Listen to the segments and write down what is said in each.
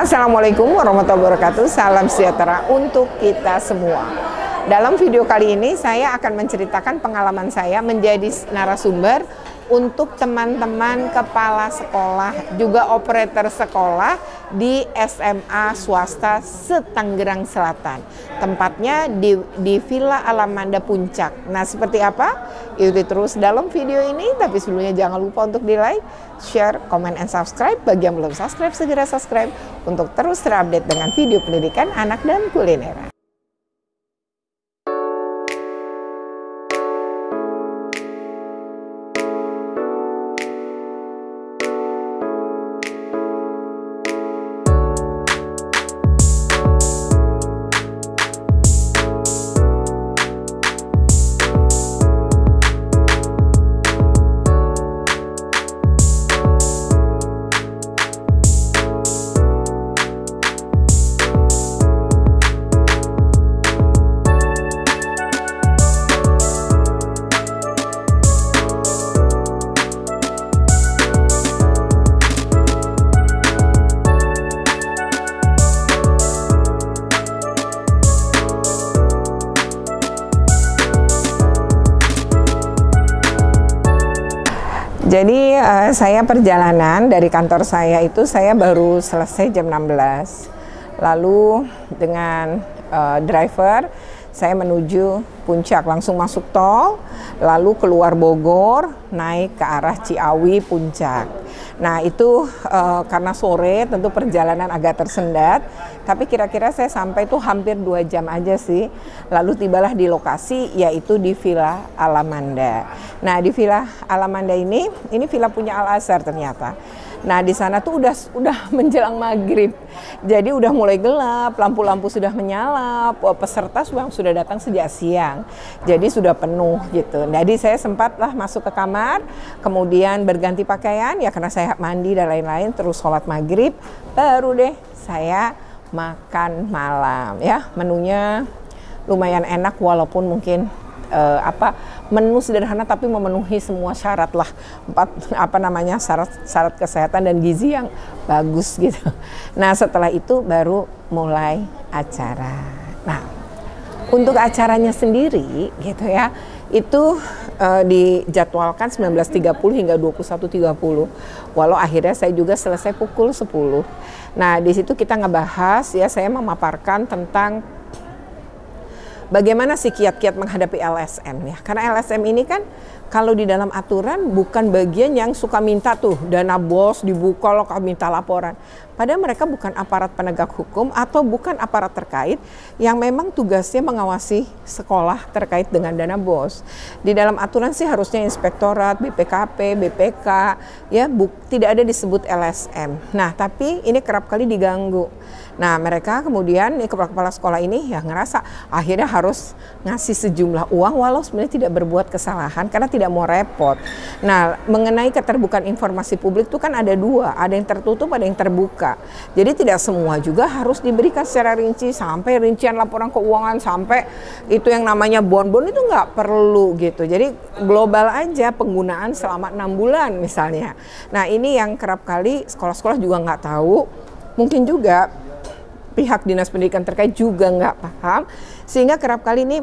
Assalamualaikum warahmatullahi wabarakatuh. Salam sejahtera untuk kita semua. Dalam video kali ini saya akan menceritakan pengalaman saya menjadi narasumber untuk teman-teman kepala sekolah, juga operator sekolah di SMA swasta se-Tangerang Selatan. Tempatnya di Villa Alamanda Puncak. Nah, seperti apa? Ikuti terus dalam video ini. Tapi sebelumnya jangan lupa untuk di-like, share, comment, and subscribe. Bagi yang belum subscribe, segera subscribe untuk terus terupdate dengan video pendidikan anak dan kuliner. Jadi saya perjalanan dari kantor saya itu saya baru selesai jam 16. Lalu dengan driver saya menuju Puncak, langsung masuk tol, lalu keluar Bogor, naik ke arah Ciawi Puncak. Nah itu karena sore tentu perjalanan agak tersendat, tapi kira-kira saya sampai tuh hampir 2 jam aja sih. Lalu tibalah di lokasi, yaitu di Villa Alamanda. Nah di Villa Alamanda ini villa punya Al Azhar ternyata. Nah di sana tuh udah menjelang maghrib, jadi udah mulai gelap, lampu-lampu sudah menyala, peserta sudah datang sejak siang, jadi sudah penuh gitu. Jadi saya sempatlah masuk ke kamar, kemudian berganti pakaian ya karena saya mandi dan lain-lain, terus sholat maghrib, baru deh saya makan malam ya. Menunya lumayan enak walaupun mungkin menu sederhana tapi memenuhi semua syarat lah, syarat kesehatan dan gizi yang bagus gitu. Nah setelah itu baru mulai acara. Nah untuk acaranya sendiri gitu ya, itu dijadwalkan 19.30 hingga 21.30. Walau akhirnya saya juga selesai pukul 10. Nah di situ kita ngebahas ya, saya memaparkan tentang bagaimana sih kiat-kiat menghadapi LSM ya? Karena LSM ini kan kalau di dalam aturan bukan bagian yang suka minta tuh dana bos dibuka loh minta laporan. Padahal mereka bukan aparat penegak hukum atau bukan aparat terkait yang memang tugasnya mengawasi sekolah terkait dengan dana bos. Di dalam aturan sih harusnya inspektorat, BPKP, BPK ya tidak ada disebut LSM. Nah tapi ini kerap kali diganggu. Nah mereka kemudian kepala sekolah ini ya ngerasa akhirnya harus ngasih sejumlah uang walau sebenarnya tidak berbuat kesalahan karena tidak mau repot. Nah mengenai keterbukaan informasi publik itu kan ada dua, ada yang tertutup, ada yang terbuka. Jadi tidak semua juga harus diberikan secara rinci sampai rincian laporan keuangan sampai itu yang namanya bon-bon itu nggak perlu gitu. Jadi global aja penggunaan selama 6 bulan misalnya. Nah ini yang kerap kali sekolah-sekolah juga nggak tahu, mungkin juga pihak dinas pendidikan terkait juga nggak paham, sehingga kerap kali ini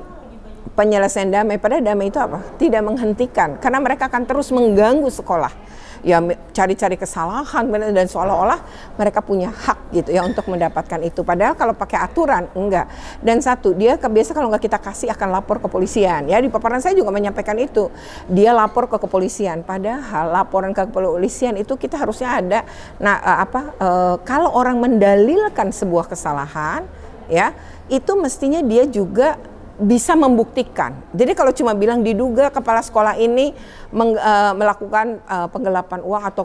penyelesaian damai, padahal damai itu apa? Tidak menghentikan, karena mereka akan terus mengganggu sekolah. Ya cari-cari kesalahan dan seolah-olah mereka punya hak gitu ya untuk mendapatkan itu. Padahal kalau pakai aturan enggak. Dan satu, dia biasa kalau nggak kita kasih akan lapor ke kepolisian. Ya di paparan saya juga menyampaikan itu. Dia lapor ke kepolisian. Padahal laporan ke kepolisian itu kita harusnya ada. Nah kalau orang mendalilkan sebuah kesalahan ya itu mestinya dia juga bisa membuktikan. Jadi kalau cuma bilang diduga kepala sekolah ini melakukan penggelapan uang atau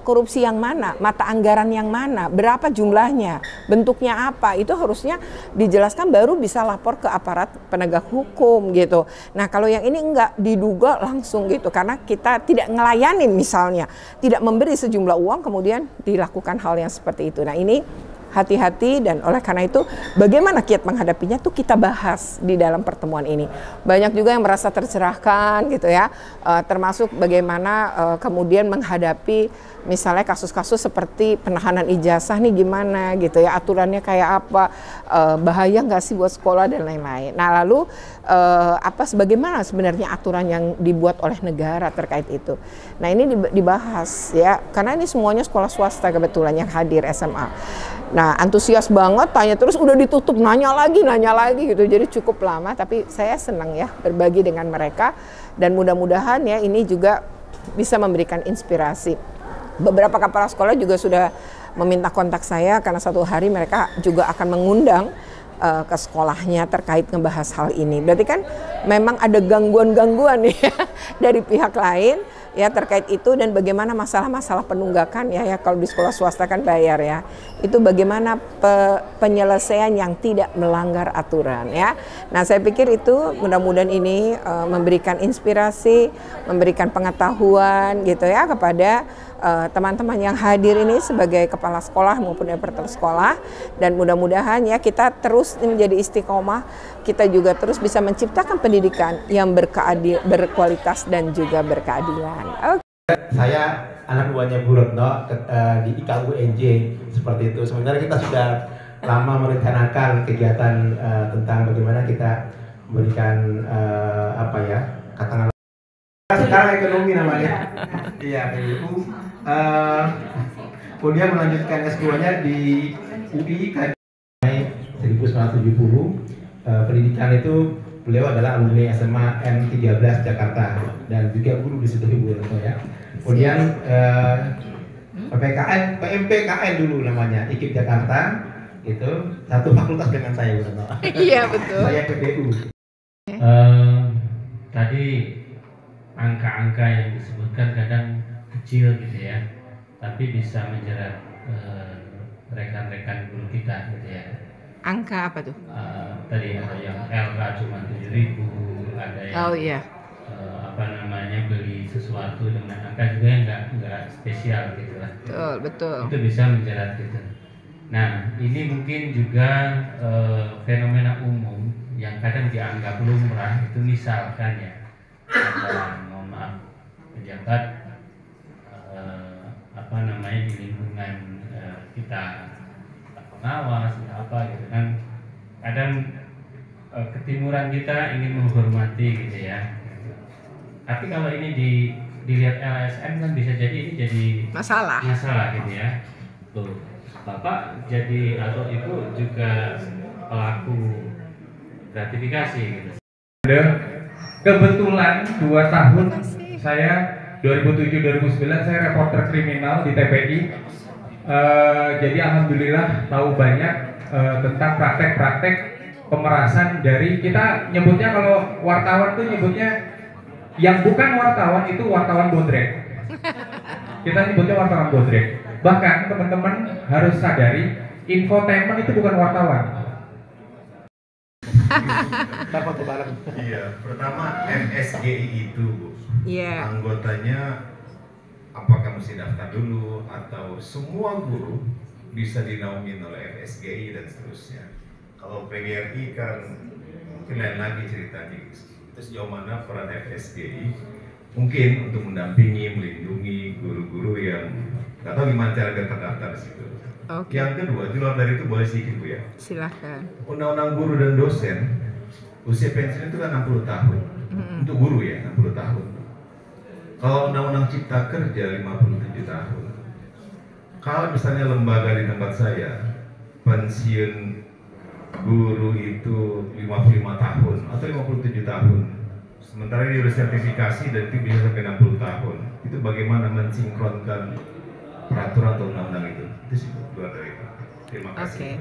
korupsi yang mana, mata anggaran yang mana, berapa jumlahnya, bentuknya apa, itu harusnya dijelaskan baru bisa lapor ke aparat penegak hukum gitu. Nah kalau yang ini enggak, diduga langsung gitu karena kita tidak ngelayanin misalnya, tidak memberi sejumlah uang kemudian dilakukan hal yang seperti itu. Nah ini hati-hati, dan oleh karena itu bagaimana kiat menghadapinya tuh kita bahas di dalam pertemuan ini. Banyak juga yang merasa tercerahkan gitu ya, termasuk bagaimana kemudian menghadapi misalnya kasus-kasus seperti penahanan ijazah nih gimana gitu ya, aturannya kayak apa, bahaya nggak sih buat sekolah dan lain-lain. Nah lalu bagaimana sebenarnya aturan yang dibuat oleh negara terkait itu. Nah ini dibahas ya, karena ini semuanya sekolah swasta kebetulan yang hadir SMA. Nah antusias banget, tanya terus udah ditutup, nanya lagi gitu, jadi cukup lama. Tapi saya senang ya berbagi dengan mereka, dan mudah-mudahan ya ini juga bisa memberikan inspirasi. Beberapa kepala sekolah juga sudah meminta kontak saya karena satu hari mereka juga akan mengundang ke sekolahnya terkait ngebahas hal ini. Berarti kan memang ada gangguan-gangguan ya dari pihak lain ya terkait itu, dan bagaimana masalah-masalah penunggakan ya kalau di sekolah swasta kan bayar ya. Itu bagaimana penyelesaian yang tidak melanggar aturan ya. Nah, saya pikir itu mudah-mudahan ini memberikan inspirasi, memberikan pengetahuan gitu ya kepada teman-teman yang hadir ini sebagai kepala sekolah maupun operator sekolah, dan mudah-mudahan ya kita terus menjadi istiqomah, kita juga terus bisa menciptakan pendidikan yang berkualitas dan juga berkeadilan. Saya anak buahnya Bu Retno di IKUNJ seperti itu. Sebenarnya kita sudah lama merencanakan kegiatan tentang bagaimana kita memberikan katakanlah sekarang ekonomi namanya. Iya, PU. Kemudian melanjutkan S2-nya di UI 1970. Pendidikan itu beliau adalah alumni SMA N13 Jakarta dan juga guru di situ Bu Retno ya. Kemudian PMPKN dulu namanya, IKIP Jakarta, itu satu fakultas dengan saya Bu Retno. Iya betul. Saya PPU. Tadi angka-angka yang disebutkan kadang kecil gitu ya, tapi bisa menjerat rekan-rekan guru kita gitu ya. Angka apa tuh? Tadi ada yang LK cuma 7.000, ada yang beli sesuatu dengan angka juga yang nggak spesial gitu lah. Betul. Itu bisa menjerat gitu. Nah ini mungkin juga fenomena umum yang kadang dianggap lumrah, itu misalkan ya ada mohon maaf pejabat di lingkungan kita pengawas apa gitu kan, kadang ketimuran kita ingin menghormati gitu ya. Tapi kalau ini dilihat LSM kan bisa jadi ini jadi masalah gitu ya. Tuh, Bapak jadi atau Ibu juga pelaku gratifikasi gitu. Kebetulan 2 tahun saya 2007-2009 saya reporter kriminal di TPI. Jadi alhamdulillah tahu banyak tentang praktek-praktek pemerasan dari, kita nyebutnya kalau wartawan tuh nyebutnya yang bukan wartawan itu wartawan bodrek. Kita nyebutnya wartawan bodrek. Bahkan teman-teman harus sadari infotainment itu bukan wartawan. Iya, pertama MSGI itu Bu. Yeah. Anggotanya apakah mesti daftar dulu atau semua guru bisa dinaungi oleh MSGI dan seterusnya. Kalau PGRI kan mungkin lain lagi ceritanya. Terus sejauh mana peran MSGI mungkin untuk mendampingi, melindungi guru-guru yang nggak tahu gimana cara terdaftar di situ. Okay. Yang kedua, di luar dari itu boleh sedikit Bu ya. Silahkan. Undang-undang guru dan dosen usia pensiun itu kan 60 tahun. Untuk guru ya 60 tahun. Kalau undang-undang cipta kerja 57 tahun. Kalau misalnya lembaga di tempat saya pensiun guru itu 55 tahun atau 57 tahun. Sementara dia sudah sertifikasi dan itu bisa sampai 60 tahun. Itu bagaimana mensinkronkan peraturan atau undang-undang itu? Itu sih luar dari itu. Terima kasih.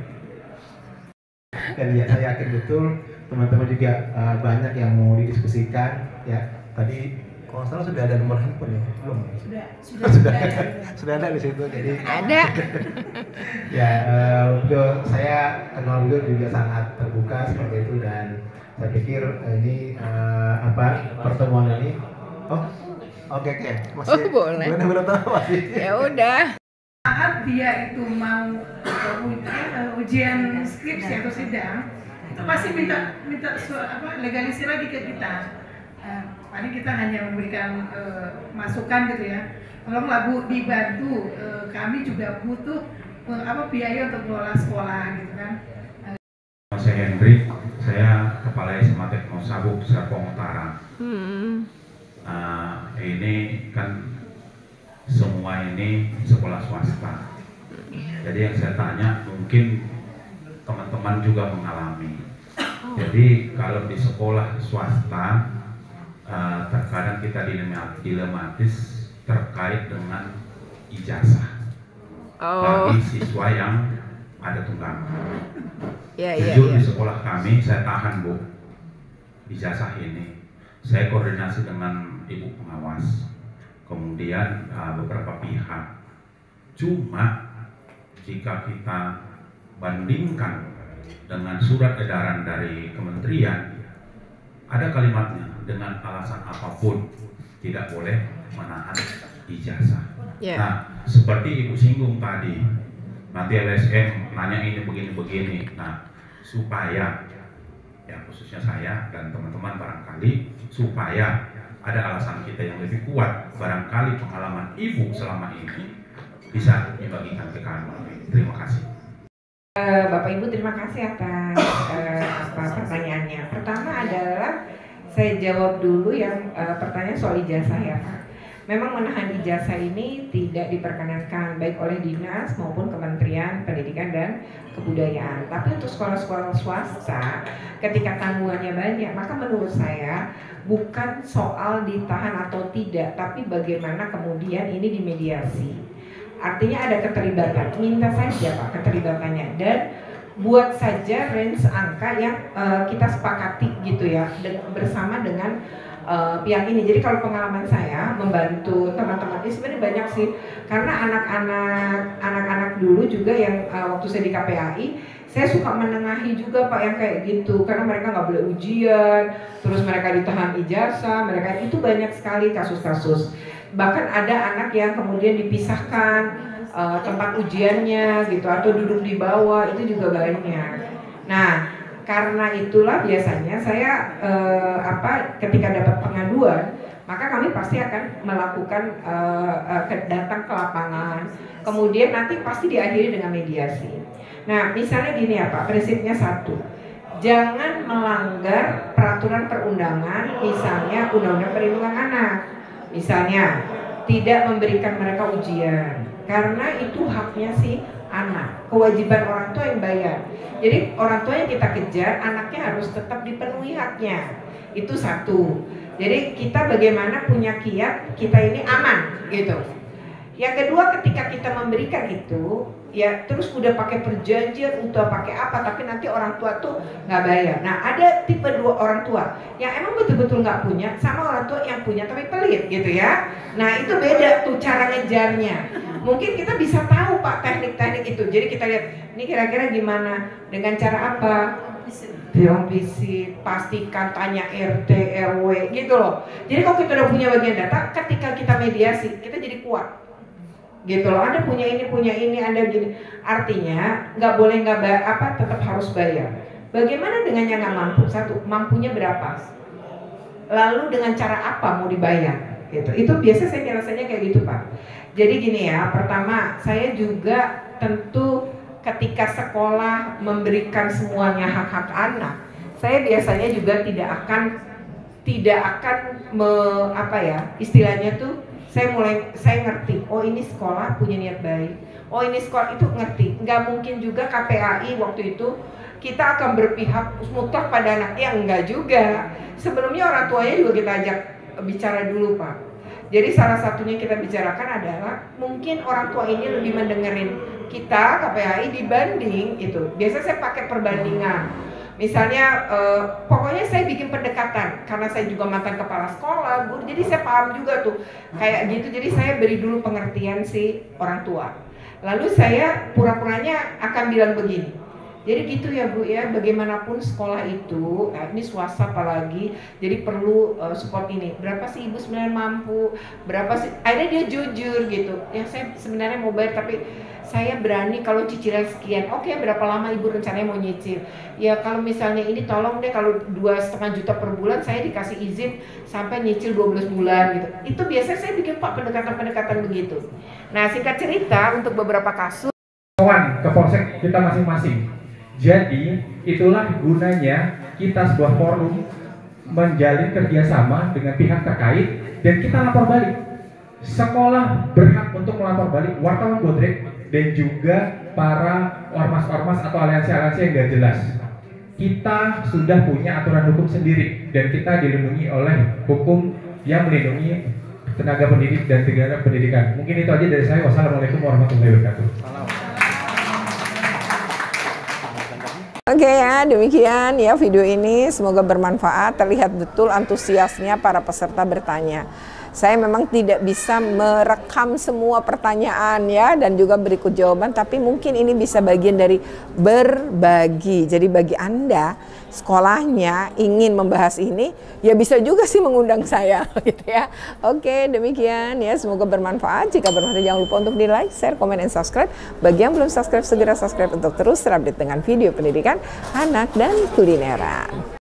Dan ya saya yakin betul teman-teman juga banyak yang mau didiskusikan ya. Tadi kalau salah sudah ada nomor handphone ya? Belum? Sudah ada di situ. Jadi ada. Ya, saya kenal beliau juga sangat terbuka seperti itu, dan saya pikir ini pertemuan ini oke. Masih boleh. Benar-benar tahu masih. Ya udah. Saat dia itu mau ujian skripsi atau sidang, itu pasti minta legalisir lagi ke kita. paling kita hanya memberikan masukan gitu ya. Tolonglah Bu dibantu, kami juga butuh biaya untuk mengelola sekolah gitu kan. Saya Hendrik, saya Kepala SMA Teknosabuk Serpong Utara. Ini kan semua ini sekolah swasta. Jadi yang saya tanya mungkin teman-teman juga mengalami. Jadi kalau di sekolah swasta terkadang kita dilematis terkait dengan ijazah bagi siswa yang ada tunggakan. Jujur di sekolah kami saya tahan Bu ijazah ini. Saya koordinasi dengan ibu pengawas, kemudian beberapa pihak. Cuma jika kita bandingkan dengan surat edaran dari kementerian, ada kalimatnya dengan alasan apapun tidak boleh menahan ijazah. Nah, seperti Ibu singgung tadi, nanti LSM nanya ini begini-begini. Nah, supaya ya khususnya saya dan teman-teman barangkali supaya ada alasan kita yang lebih kuat, barangkali pengalaman Ibu selama ini bisa dibagikan ke kami. Terima kasih. Bapak Ibu terima kasih atas pertanyaannya. Pertama adalah saya jawab dulu yang pertanyaan soal ijazah ya Pak. Memang menahan ijazah ini tidak diperkenankan baik oleh dinas maupun Kementerian Pendidikan dan Kebudayaan. Tapi untuk sekolah-sekolah swasta ketika tanggungannya banyak, maka menurut saya bukan soal ditahan atau tidak, tapi bagaimana kemudian ini dimediasi. Artinya ada keterlibatan, minta saja Pak keterlibatannya dan buat saja range angka yang kita sepakati gitu ya bersama dengan pihak ini. Jadi kalau pengalaman saya membantu teman-teman ini sebenarnya banyak sih, karena anak-anak dulu juga yang waktu saya di KPAI saya suka menengahi juga Pak yang kayak gitu, karena mereka nggak boleh ujian, terus mereka ditahan ijazah, mereka itu banyak sekali kasus-kasus. Bahkan ada anak yang kemudian dipisahkan tempat ujiannya gitu atau duduk di bawah, itu juga banyak. Nah, karena itulah biasanya saya ketika dapat pengaduan, maka kami pasti akan melakukan datang ke lapangan, kemudian nanti pasti diakhiri dengan mediasi. Nah, misalnya gini ya Pak, prinsipnya satu, jangan melanggar peraturan perundangan, misalnya Undang-Undang Perlindungan Anak. Misalnya tidak memberikan mereka ujian, karena itu haknya si anak, kewajiban orang tua yang bayar. Jadi orang tua yang kita kejar, anaknya harus tetap dipenuhi haknya. Itu satu. Jadi kita bagaimana punya kiat kita ini aman gitu. Yang kedua, ketika kita memberikan itu, ya terus udah pakai perjanjian, udah pakai apa, tapi nanti orang tua tuh nggak bayar. Nah, ada tipe dua orang tua yang emang betul-betul nggak punya, sama orang tua yang punya tapi pelit gitu ya. Nah, itu beda tuh cara ngejarnya. Mungkin kita bisa tahu Pak teknik-teknik itu. Jadi kita lihat ini kira-kira gimana, dengan cara apa? Visit, pastikan tanya RT, RW gitu loh. Jadi kalau kita udah punya bagian data, ketika kita mediasi, kita jadi kuat. Gitu loh, Anda punya ini, Anda gini. Artinya nggak boleh tetap harus bayar. Bagaimana dengan yang nggak mampu? Satu, mampunya berapa? Lalu dengan cara apa mau dibayar? Gitu. Itu biasa saya nyelesainya kayak gitu Pak. Jadi gini ya, pertama saya juga tentu ketika sekolah memberikan semuanya hak-hak anak, saya biasanya juga tidak akan istilahnya tuh saya ngerti, oh ini sekolah punya niat baik, oh ini sekolah itu ngerti. Nggak mungkin juga KPAI waktu itu kita akan berpihak mutlak pada anak, ya enggak juga. Sebelumnya orang tuanya juga kita ajak bicara dulu Pak. Jadi salah satunya kita bicarakan adalah mungkin orang tua ini lebih mendengerin kita KPAI dibanding itu. Biasa saya pakai perbandingan. Misalnya pokoknya saya bikin pendekatan karena saya juga mantan kepala sekolah, guru, jadi saya paham juga tuh kayak gitu. Jadi saya beri dulu pengertian si orang tua. Lalu saya pura-puranya akan bilang begini, Jadi gitu ya Bu ya, bagaimanapun sekolah itu, ini swasta apalagi, jadi perlu support ini. Berapa sih Ibu sebenarnya mampu, berapa sih, akhirnya dia jujur gitu. Yang saya sebenarnya mau bayar tapi saya berani kalau cicilan sekian. Oke, berapa lama Ibu rencananya mau nyicil? Ya kalau misalnya ini tolong deh kalau 2,5 juta per bulan saya dikasih izin sampai nyicil 12 bulan gitu. Itu biasanya saya bikin Pak pendekatan-pendekatan begitu. Nah singkat cerita untuk beberapa kasus ke polsek kita masing-masing. Jadi itulah gunanya kita sebuah forum menjalin kerjasama dengan pihak terkait dan kita lapor balik. Sekolah berhak untuk melapor balik wartawan bodrek dan juga para ormas-ormas atau aliansi-aliansi yang gak jelas. Kita sudah punya aturan hukum sendiri dan kita dilindungi oleh hukum yang melindungi tenaga pendidik dan tenaga pendidikan. Mungkin itu aja dari saya. Wassalamualaikum warahmatullahi wabarakatuh. Oke ya, demikian ya video ini, semoga bermanfaat. Terlihat betul antusiasnya para peserta bertanya. Saya memang tidak bisa merekam semua pertanyaan ya dan juga berikut jawaban, tapi mungkin ini bisa bagian dari berbagi. Jadi bagi Anda sekolahnya ingin membahas ini, ya bisa juga sih mengundang saya gitu ya. Oke, demikian ya, semoga bermanfaat. Jika bermanfaat jangan lupa untuk di like, share, komen, dan subscribe. Bagi yang belum subscribe segera subscribe untuk terus terupdate dengan video pendidikan anak dan kulineran.